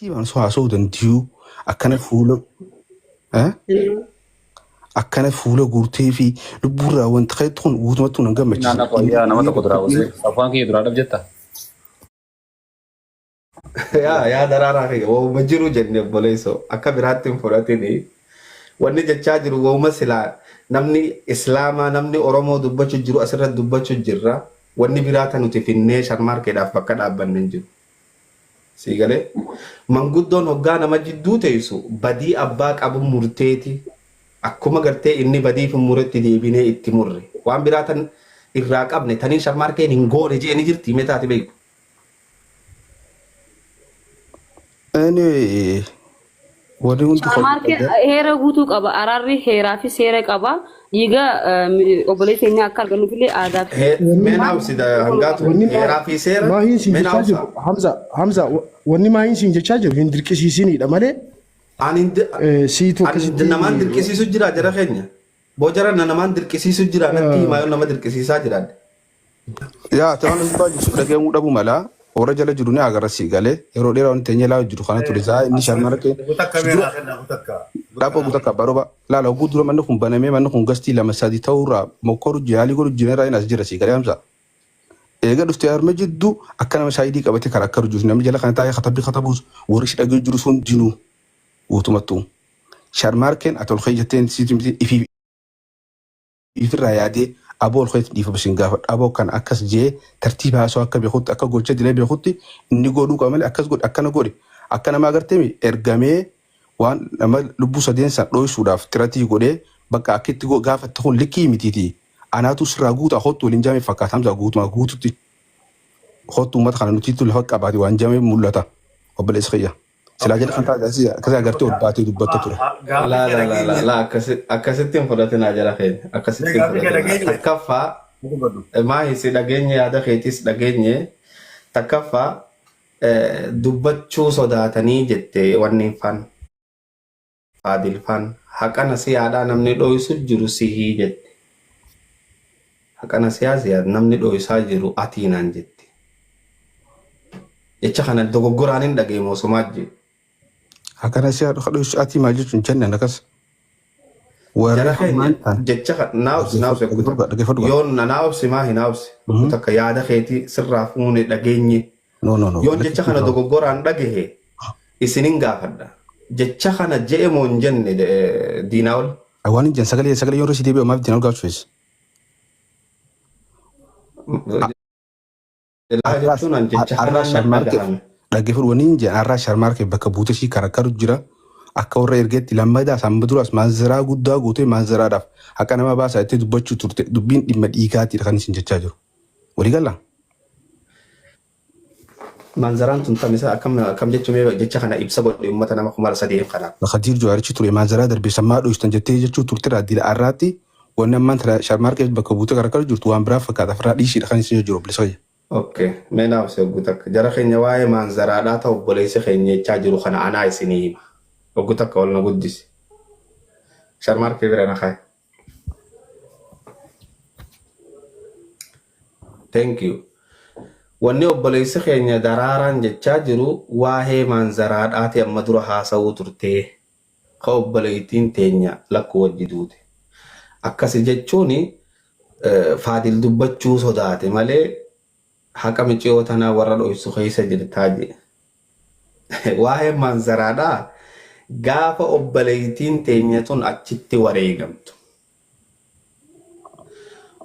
Kiimaan soo haasa'uu danda'u akkana fuula akkana fuula guurtee fi lubbuurraa wanta ka'e kun guutumatti nan gammachiisa. Nana fayyaa nama tokko duraa buusee afaan kiyya duraa dhabjetta. Yaa daraaraa fi waa'uma jiru jennee obboleessoo akka biraatti hin fudhatini. Wanni jechaa jiru waa'uma silaa namni Islaamaa namni Oromoo dubbachuu jiru asirratti dubbachuu jirra. Wanni biraata nuti finnee sharmaarkeedhaaf bakka dhaabbanne hin jiru. Siigalee manguddoon hoggaa nama jidduu teessu badii abbaa qabu murteeti. Akkuma gartee inni badii fi muretti deebinee itti murre. Waan biraatan irraa qabne tanii sharmaarkeen hin goone jeeni jirti metaati beeku. Sharmaarkeen heera guutuu qaba. Araarri heeraa fi seera qaba. Dhiiga obboleessa keenya akka argannuuf illee aadaa fi Meen hawsi hangaatu heeraa fi seera. Meen hawsa. Hamza wanni maayin siin jechaa jiru hin dirqisiisinidha malee. Ani namaan dirqisiisu jira jara keenya. Boojara namaan dirqisiisu jira natti himaa nama dirqisiisaa jira. Yaa ta'an as baay'ee dhagahamuu dhabu mala warra jala jiru ni agarsiisa galee yeroo dheeraa wanti teenyee laa jiru kana ture isaa inni sharmaarkee. Dhaaboo guutakka baroba laala oguu dura manni kun banamee manni kun gastii lama sadii ta'urraa mokkoru jaalii godhu jireerraa inni as jira sii galee hamsa. Eega dhuftee harma jidduu akka nama shaayidii qabatee karaa akka jiru namni jala kana taa'ee katabbii katabuus warri si dhagee jiru sun dinuu. Guutumattuu sharmaarkeen ati ol keeyyateen ifirraa yaadee aboo ol keeyyatti dhiifa bishin gaafa aboo kan akkas jee tartiiba haasoo akka beekutti akka golcha dilee beekutti inni godhuu qaba malee akkas godhe akkana godhe akka nama agarteemi ergamee waan nama lubbuu sadeensan dho'isuudhaaf tiratii godhee bakka akkitti gaafatti kun likkii mitiiti anaatu sirraa guutaa hottu waliin jaamee fakkaata hamsa guutuma guututti hottu uummata kana nutiitu lafa qabaate waan jaamee mul'ata obboleessa kiyya. Sila jala kan taate akkasii agartee ol baatee dubbatta ture. La akkasitti hin fudhatin jala keenya. Akkasitti hin fudhatin. Takkaffaa maahisi dhageenye yaada keetis dhageenye takkaffaa dubbachuu sodaatanii jette wanni fan faadil fan haqana siyaadhaa namni dho'isu jiru sihii jette. Haqana siyaasiyaa namni dho'isaa jiru atiinaan jette. Jecha kana dogoggoraan hin dhageemu osumaa jiru. Akkana siyaa dho'isu atii maal jechuun jennaan akkas. Jara keenya jecha naawsi yoon naawsi maa hin naawsi. Takka yaada keetii sirraa fuune dhageenye. Yoon jecha kana dogoggoraan dhagahe isinin gaafadha. Jecha kana je'e moo hin jenne diinaa ol. Waan hin jenne sagalee yoon risi deebi'u maaf diinaa ol gaafachuu dhaggeeffatu wani hin jenne har'aa sharmaarkee bakka buutee shi karakkaru jira akka warra ergeetti lammadaa samba duraas maanzaraa guddaa guutee maanzaraadhaaf akka nama baasaa itti dubbachuu turte dubbiin dhimma dhiigaatiidha kan isin jechaa jiru. Walii gallaa? Maanzaraan tun tamisa akkam jechuun jecha kana ibsa godhe uummata nama kuma sadeef kana. Khadiir Jawaarichi ture maanzaraa darbee sammaa dho'istan jettee jechuu turte raaddiila har'aatti wanni ammaan sharmaarkee bakka buutee karakkaru jirtu waan biraa fakkaata firraa dhiishiidha kan isin jiru bilisa. Okay, meenaaf si oggutakka. Jara keenya waa'ee maanzaraadhaa ta'u obboleessa keenya jechaa jiru kana anaa isinii hima. Oggutakka ol na guddisi. Sharmaarkee bira na kaaye. Thank you. Wanni obboleessa keenya daraaraan jechaa jiru waa'ee maanzaraadhaati amma dura haasa'uu turtee ka obboleettiin teenya lakkuu wajji duute. Akkasi jechuun faadil dubbachuu sodaate malee haqa miciyoo tanaa warra dho'isu keessa jirtaa jee. Waa'ee maanzaraadhaa gaafa obboleettiin teenya tun achitti wareegamtu.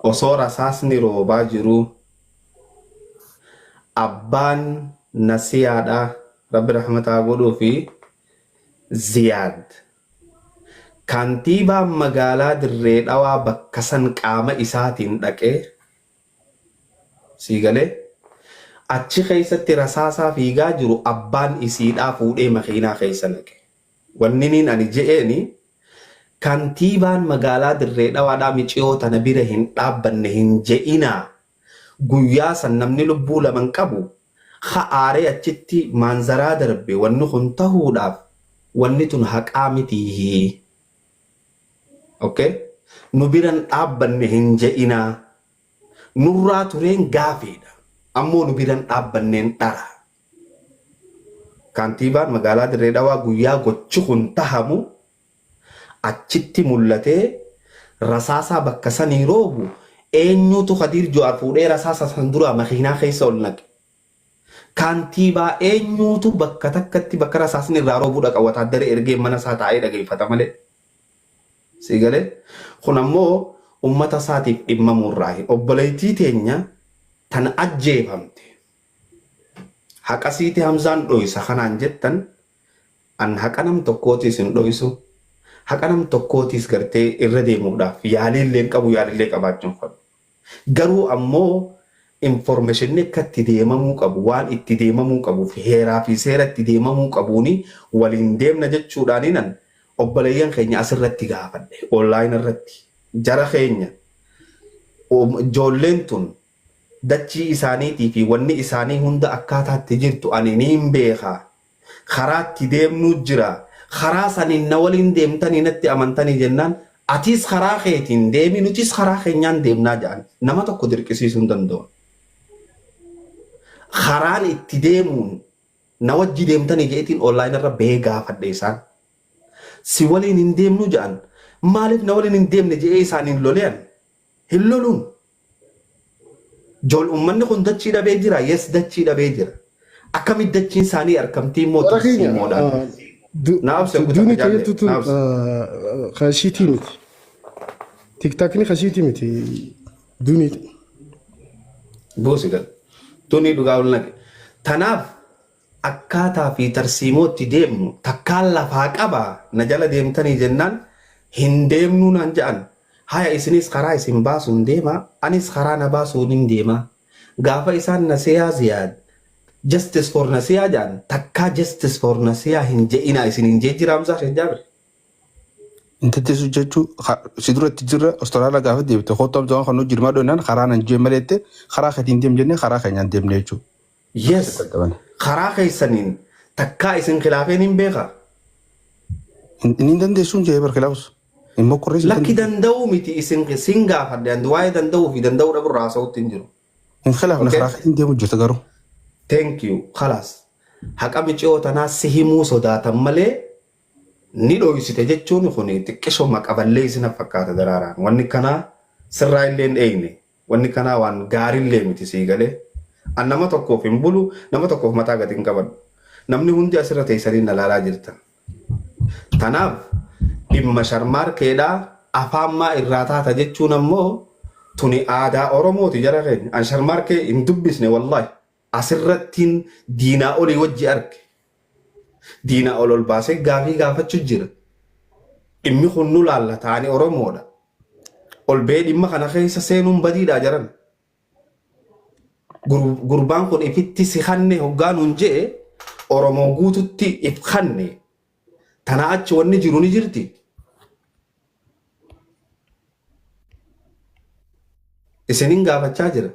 Osoo rasaasni roobaa jiru abbaan nasiyaadhaa rabbi rahmataa godhuu fi Ziyaad kantiibaan magaalaa Dirree Dhawaa bakka san qaama isaatiin dhaqee siigalee achi keessatti rasaasaa fiigaa jiru abbaan isiidhaa fuudhee makiinaa keessa naqe. Wanni niin ani je'eeni kantiibaan magaalaa Dirree Dhawaadhaa miciyoo tana bira hin dhaabbanne hin je'inaa guyyaa san namni lubbuu laman qabu ha'aaree achitti maanzaraa darbe wanni kun tahuudhaaf wanni tun haqaa mitii. Okay? Nu biran dhaabbanne hin je'inaa nurraa tureen gaafeedha. Ammoo nu biran dhaabbanneen dhara. kantiibaan magaalaa Dirree Dhawaa guyyaa gochi kun tahamu achitti mul'atee rasaasaa bakka sanii roobu eenyutu Khadiir Jo'aar fuudhee rasaasa san dura makiinaa keessa ol naqe. Kantiibaa eenyutu bakka takkatti bakka rasaasni irraa roobuu dhaqa wataaddaree ergee mana isaa taa'ee dhageeffata malee. Sigalee kun ammoo ummata isaatiif dhimmamurraahi. Obboleettii teenya tan ajjeefamte. Haqasiiti Hamzaan dhoysa kanaan jettan an haqa nam tokkootis hin dhoysu. Haqa nam tokkootis gartee irra deemuudhaaf yaaliillee qabu yaaliillee qabaachuun qabu. Garuu ammoo information akka itti deemamuu qabu waan itti deemamuu qabuuf heeraa fi seera itti deemamuu qabuuni waliin deemna jechuudhaaninan obboleeyyan keenya asirratti gaafadhe online irratti jara keenya ijoolleen tun dachii isaaniitii fi wanni isaanii hunda akkaataatti jirtu ani niin beekaa karaa itti deemnuu jira karaa saniin na waliin deemtanii natti amantanii jennaan atis karaa keetiin deemi nutis karaa keenyaan deemnaa jedhan nama tokko dirqisiisuu hin danda'u. Karaan itti deemuun na wajji deemtanii jeetiin online irra bee gaafadhe isaan. Si waliin hin deemnu jedhan maaliif na waliin hin deemne jedhee isaaniin lolean hin loluun. Ummanni kun dachii dhabee jira yes dachii dhabee jira. Akkamitti dachiin isaanii argamtii mootii moodhaan. Duuni keetu tun khashiitii miti. Tiktaakni khashiitii miti. Duuni. Boosigal. Tuni dhugaa ol naqe. Tanaaf akkaataa fi tarsiimootti deemnu takkaan lafaa qabaa na jala deemtanii jennaan hin deemnuu naan jedhan. Haya isinis karaa isin baasuun deema anis karaa na baasuun hin deema. Gaafa isaan nasiyaa ziyaad. Justice for nasiyaa jedhan takkaa justice for nasiyaa hin je'ina isin hin jee jiraamsaa shajjaabre. Intatteessu jechuun si duratti jirra Austraaliyaa gaafa deebite hootoo abdii kan hojii jirmaa dhoonaan karaa nan jee maleette karaa keetiin deem jennee karaa keenyaan deemne jechuudha. Yes karaa keessaniin takkaa isin khilaafeen hin beekaa. Inni dandeessuun jee barkilaafus. Immoo qorreessi. Lakki danda'uu miti isin gaafadde waa'ee danda'uu fi danda'uu dhabu raasa'uutti hin jiru. Hin khilaafne karaa keetiin deemu jirta garuu. Thank you. Khalas. Haqa micoo tanaa si himuu sodaatan malee ni dhoysite jechuun kun xiqqishoo maqaballee isin fakkaata daraaraan. Wanni kanaa sirraa illee hin eegne. Wanni kanaa waan gaariillee miti sii galee. An nama tokkoof hin bulu, nama tokkoof mataa gadi hin qabadhu. Namni hundi asirra teessanii na laalaa jirtan. Tanaaf dhimma sharmaarkeedhaa afaan maa irraa taata jechuun ammoo tuni aadaa Oromooti jara keenya. An sharmaarkee hin dubbisne wallaahi. Asirrattiin diinaa olii wajji arge. Diinaa ol baasee gaafii gaafachuu jira. Dhimmi kun nu laalla ta'anii Oromoodha. Ol bee dhimma kana keessa seenuun badiidhaa jaran. Gurbaan kun ifitti si hanne hoggaanuun je'e Oromoo guututti if hanne. Tanaa achi wanni jiru ni jirti. Isiniin gaafachaa jira.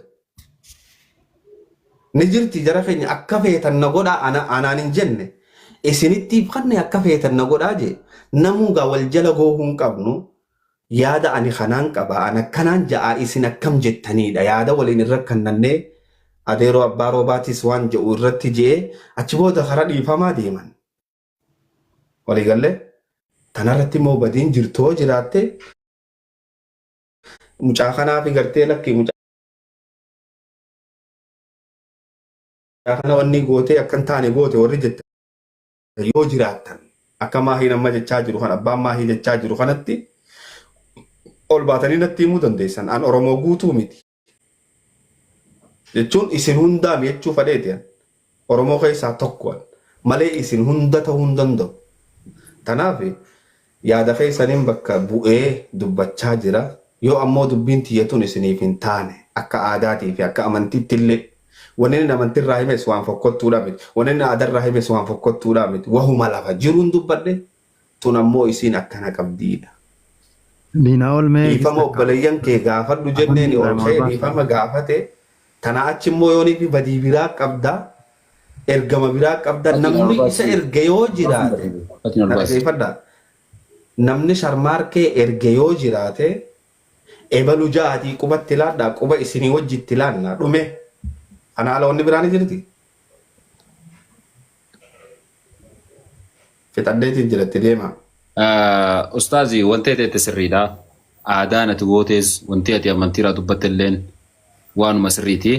Ni jirti jara keenya akka feetan na godhaa anaan hin jenne. Isinitti ifkanne akka feetan na godhaa jee. Namuugaa wal jala goohuu hin qabnu. Yaada ani kanaan qaba. An akkanaan ja'aa isin akkam jettaniidha. Yaada waliin irra kannannee adeeroo abbaa roobaatis waan jedhu irratti je'ee achi booda karaa dhiifamaa deeman. Waliigallee tanarratti immoo badiin jirtoo jiraatte mucaa kanaa fi gartee lakkii mucaa kana wanni gootee akkan taane goote warri jettan yoo jiraattan akka maahii nama jechaa jiru kan abbaan maahii jechaa jiru kanatti ol baatanii natti himuu dandeessan an Oromoo guutuu miti jechuun isin hundaa jechuu fadheeti Oromoo keessaa tokko malee isin hunda ta'uu hin danda'u. Tanaaf yaada keessaniin bakka bu'ee dubbachaa jira yoo ammoo dubbiin tiyyatuun isiniif hin taane akka aadaatii fi akka amantiitti illee wanni namantirraa himes waan fokkottuudha miti wanni aadarraa himes waan fokkottuudha miti wahuma lafa jiruun dubbadhe tun ammoo isiin akkana qabdiidha. Dhiifama obboleeyyan kee gaafadhu jenneen ol ka'e dhiifama gaafate tanaa achi immoo yoonii fi badii biraa qabdaa ergama biraa qabda namni isa erge yoo jiraate namni sharmaarkee erge yoo jiraate ebalu jaatii qubatti laadhaa quba isinii wajjitti laannaa dhume ana ala wanni biraan jirti fixadheetiin jiratti deema. Ustaazii wanti ati sirriidha. Aadaan ati gootes wanti ati amantiirraa dubbattelleen waanuma sirriiti.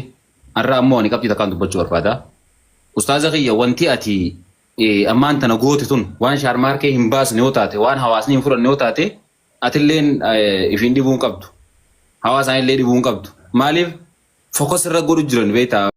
Har'a ammoo ani qabxii takkaan dubbachuu barbaada. Ustaaza kiyya wanti ati ammaan tana goote tun waan shaarmaarkee hin baasne yoo taate waan hawaasni hin fudhanne yoo taate atilleen ifiin dhibuu hin qabdu. Hawaasaan illee dhibuu hin qabdu. Maaliif fokas irra godhu jiran beektaa?